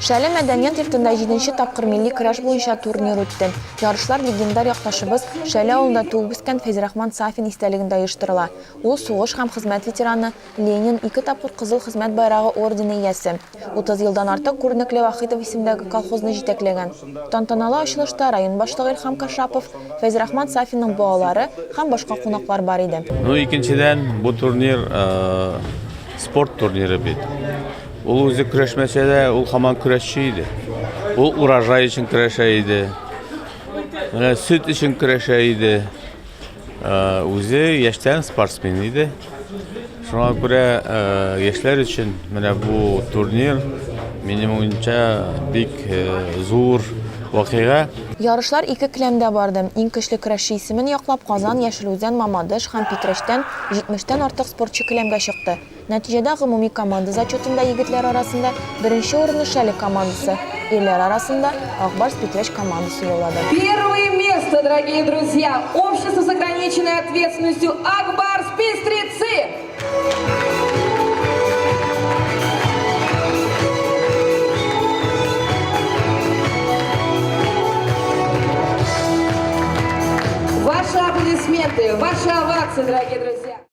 Шәле мәдәният йортында 7-нче тапкыр милли көрәш буенча турнир үтте. Ярышлар легендар якташыбыз Шәле авылында туып үскән Фәйзрахман Сафин истәлегендә оештырыла. Ул сугыш һәм хезмәт ветераны, Ленин 2 тапкыр Кызыл хезмәт байрагы ордены иясе. 30 елдан артык күренекле Вахитов исемендәге колхозны җитәкләгән. Тантаналы ачылышта район башлыгы Илһам Кашапов, Фәйзрахман Сафинның балалары һәм башка кунаклар бар иде. Икенчедән, бу турнир спорт турниры бит. Ул үзе көрәшмәсә дә, ул һаман көрәшче иде. Ул урожай өчен көрәшә иде. Менә сөт өчен көрәшә иде. Үзе яшьтән спортсмен иде. Шуңа күрә яшьләр өчен менә бу турнир минем уенча бик зур вакыйга. Ярышлар 2 келәмдә барды. Иң көчле көрәшче исемен яклап Казан, Яшелүзән, Мамадыш һәм Питрәчтән 70-тән артык спортчы келәмгә чыкты. Нәтиҗәдә гомуми команда зачетында егетләр арасында беренче урынны Шәле командасы, ирләр арасында Акбарс Питрәч командасы яулады. Первое место, дорогие друзья, общество с ограниченной ответственностью Акбарс Пестрецы. Ваши аплодисменты, ваши овации, дорогие друзья.